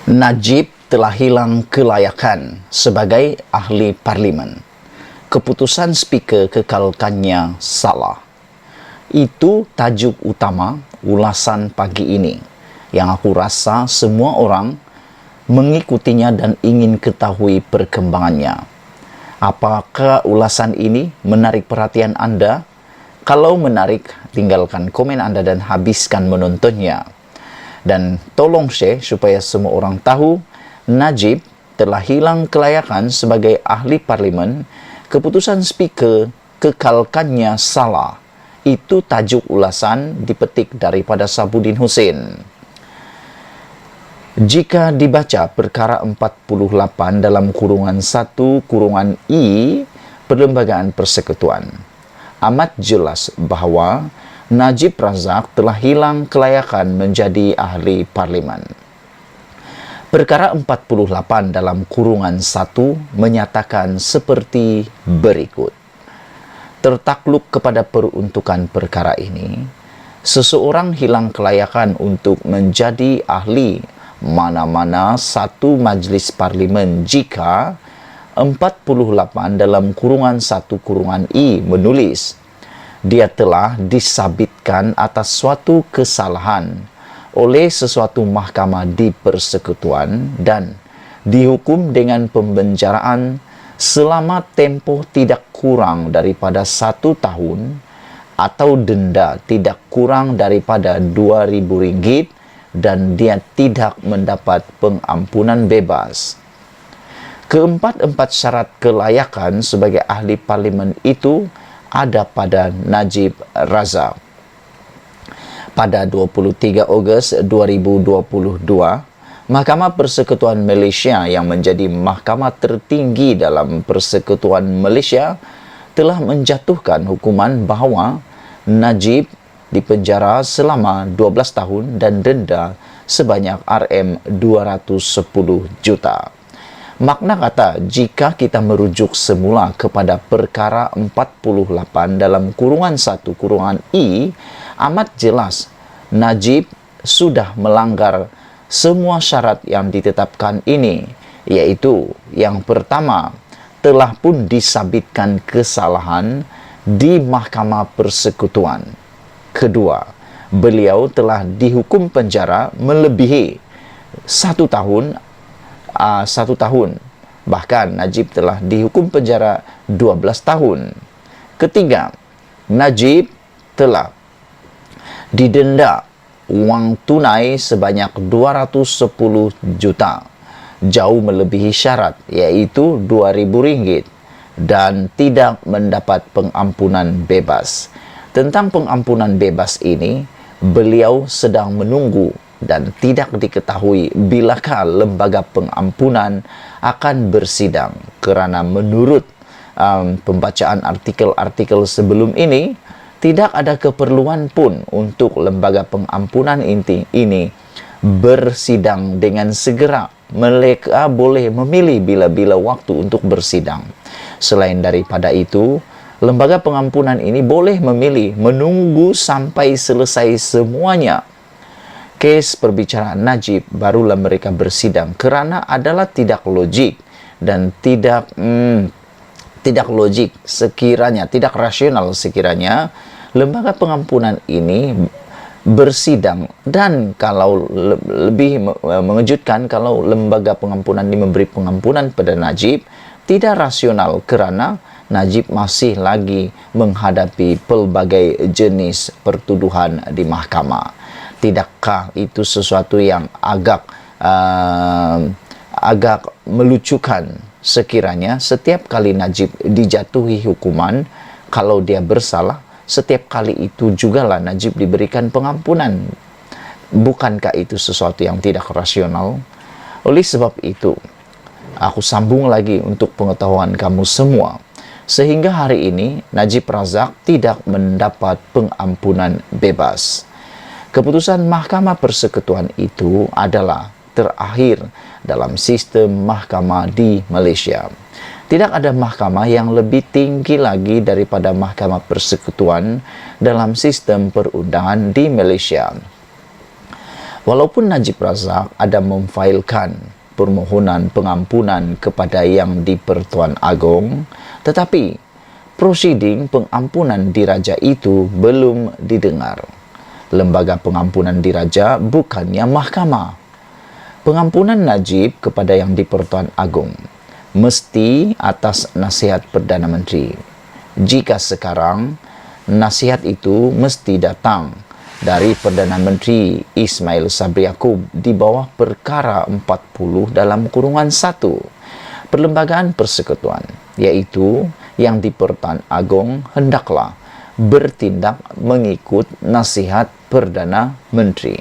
Najib telah hilang kelayakan sebagai ahli parlimen. Keputusan speaker kekalkannya salah. Itu tajuk utama ulasan pagi ini yang aku rasa semua orang mengikutinya dan ingin ketahui perkembangannya. Apakah ulasan ini menarik perhatian Anda? Kalau menarik, tinggalkan komen Anda dan habiskan menontonnya. Dan tolong share supaya semua orang tahu Najib telah hilang kelayakan sebagai ahli parlimen. Keputusan speaker kekalkannya salah. Itu tajuk ulasan dipetik daripada Sabudin Hussein. Jika dibaca perkara 48 dalam kurungan 1 kurungan I Perlembagaan Persekutuan, amat jelas bahawa Najib Razak telah hilang kelayakan menjadi ahli parlimen. Perkara 48 dalam kurungan 1 menyatakan seperti berikut. Tertakluk kepada peruntukan perkara ini, seseorang hilang kelayakan untuk menjadi ahli mana-mana satu majlis parlimen jika 48 dalam kurungan 1 kurungan I menulis dia telah disabitkan atas suatu kesalahan oleh sesuatu mahkamah di persekutuan dan dihukum dengan pembenjaraan selama tempoh tidak kurang daripada 1 tahun atau denda tidak kurang daripada RM2.000 dan dia tidak mendapat pengampunan bebas. Keempat-empat syarat kelayakan sebagai ahli parlimen itu ada pada Najib Razak. Pada 23 Ogos 2022, Mahkamah Persekutuan Malaysia yang menjadi mahkamah tertinggi dalam Persekutuan Malaysia telah menjatuhkan hukuman bahawa Najib dipenjara selama 12 tahun dan denda sebanyak RM210 juta. Makna kata, jika kita merujuk semula kepada perkara 48 dalam kurungan 1 kurungan I, amat jelas Najib sudah melanggar semua syarat yang ditetapkan ini, yaitu yang pertama, telah pun disabitkan kesalahan di Mahkamah Persekutuan. Kedua, beliau telah dihukum penjara melebihi 1 tahun. Bahkan Najib telah dihukum penjara 12 tahun. Ketiga, Najib telah didenda wang tunai sebanyak 210 juta, jauh melebihi syarat, iaitu RM2.000 dan tidak mendapat pengampunan bebas. Tentang pengampunan bebas ini, beliau sedang menunggu dan tidak diketahui bilakah lembaga pengampunan akan bersidang, kerana menurut pembacaan artikel-artikel sebelum ini, tidak ada keperluan pun untuk lembaga pengampunan ini bersidang dengan segera. Mereka boleh memilih bila-bila waktu untuk bersidang. Selain daripada itu, lembaga pengampunan ini boleh memilih menunggu sampai selesai semuanya kes perbicaraan Najib barulah mereka bersidang, kerana adalah tidak logik dan tidak logik sekiranya, tidak rasional sekiranya lembaga pengampunan ini bersidang. Dan kalau lebih mengejutkan, kalau lembaga pengampunan ini memberi pengampunan pada Najib, tidak rasional kerana Najib masih lagi menghadapi pelbagai jenis pertuduhan di mahkamah. Tidakkah itu sesuatu yang agak melucukan sekiranya setiap kali Najib dijatuhi hukuman, kalau dia bersalah, setiap kali itu jugalah Najib diberikan pengampunan. Bukankah itu sesuatu yang tidak rasional? Oleh sebab itu, aku sambung lagi untuk pengetahuan kamu semua. Sehingga hari ini, Najib Razak tidak mendapat pengampunan bebas. Keputusan Mahkamah Persekutuan itu adalah terakhir dalam sistem mahkamah di Malaysia. Tidak ada mahkamah yang lebih tinggi lagi daripada Mahkamah Persekutuan dalam sistem perundangan di Malaysia. Walaupun Najib Razak ada memfailkan permohonan pengampunan kepada Yang di-Pertuan Agong, tetapi prosiding pengampunan diraja itu belum didengar. Lembaga pengampunan diraja bukannya mahkamah. Pengampunan Najib kepada Yang di-Pertuan Agong mesti atas nasihat Perdana Menteri. Jika sekarang, nasihat itu mesti datang dari Perdana Menteri Ismail Sabri Yaakob di bawah perkara 40 dalam kurungan 1 Perlembagaan Persekutuan, iaitu Yang di-Pertuan Agong hendaklah bertindak mengikut nasihat Perdana Menteri.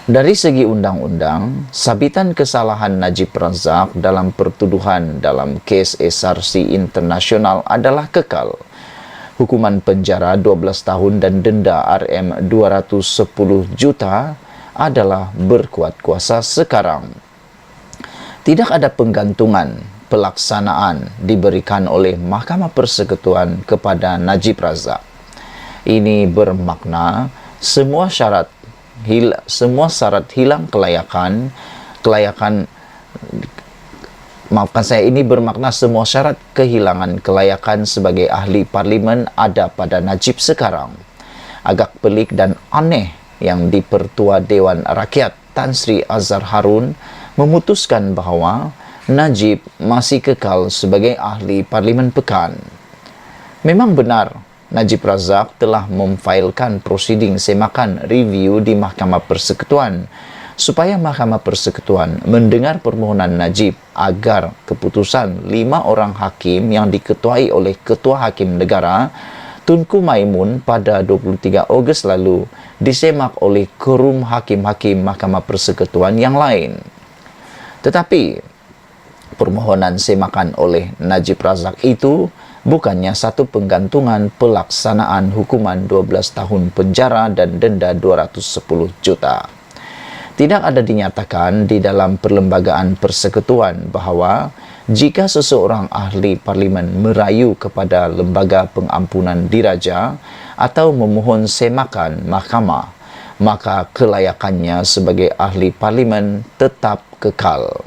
Dari segi undang-undang, sabitan kesalahan Najib Razak dalam pertuduhan dalam kes SRC Internasional adalah kekal. Hukuman penjara 12 tahun dan denda Rm210 juta adalah berkuat kuasa sekarang. Tidak ada penggantungan pelaksanaan diberikan oleh Mahkamah Persekutuan kepada Najib Razak. Ini bermakna semua syarat hilang kelayakan ini bermakna semua syarat kehilangan kelayakan sebagai ahli parlimen ada pada Najib sekarang. Agak pelik dan aneh Yang di-Pertua Dewan Rakyat Tan Sri Azhar Harun memutuskan bahawa Najib masih kekal sebagai ahli parlimen pekan. Memang benar, Najib Razak telah memfailkan prosiding semakan review di Mahkamah Persekutuan supaya Mahkamah Persekutuan mendengar permohonan Najib agar keputusan 5 orang hakim yang diketuai oleh Ketua Hakim Negara Tunku Maimun pada 23 Ogos lalu disemak oleh Quorum Hakim-Hakim Mahkamah Persekutuan yang lain. Tetapi permohonan semakan oleh Najib Razak itu bukannya satu penggantungan pelaksanaan hukuman 12 tahun penjara dan denda 210 juta. Tidak ada dinyatakan di dalam Perlembagaan Persekutuan bahawa jika seseorang ahli parlimen merayu kepada lembaga pengampunan diraja atau memohon semakan mahkamah, maka kelayakannya sebagai ahli parlimen tetap kekal.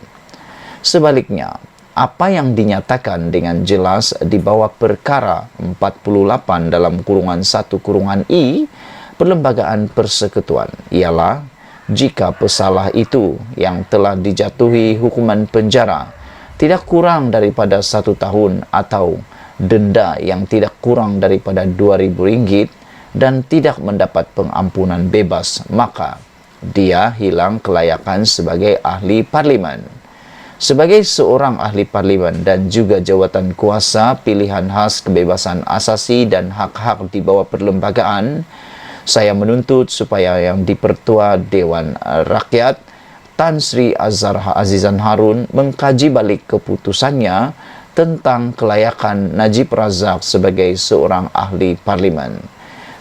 Sebaliknya, apa yang dinyatakan dengan jelas di bawah perkara 48 dalam kurungan 1 kurungan I Perlembagaan Persekutuan ialah jika pesalah itu yang telah dijatuhi hukuman penjara tidak kurang daripada 1 tahun atau denda yang tidak kurang daripada RM2,000 dan tidak mendapat pengampunan bebas, maka dia hilang kelayakan sebagai ahli parlimen. Sebagai seorang ahli parlimen dan juga jawatan kuasa pilihan khas kebebasan asasi dan hak-hak di bawah perlembagaan, saya menuntut supaya Yang di-Pertua Dewan Rakyat Tan Sri Azizan Harun mengkaji balik keputusannya tentang kelayakan Najib Razak sebagai seorang ahli parlimen.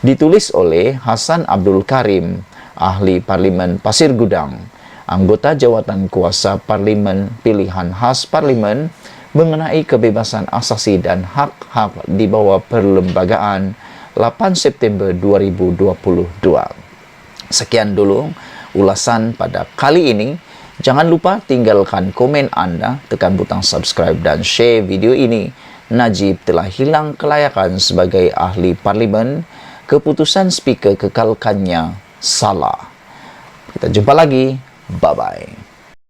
Ditulis oleh Hasan Abdul Karim, ahli parlimen Pasir Gudang, anggota jawatan kuasa parlimen pilihan khas parlimen mengenai kebebasan asasi dan hak-hak di bawah perlembagaan 8 September 2022. Sekian dulu ulasan pada kali ini. Jangan lupa tinggalkan komen Anda, tekan butang subscribe dan share video ini. Najib telah hilang kelayakan sebagai ahli parlimen. Keputusan speaker kekalkannya salah. Kita jumpa lagi. Bye-bye.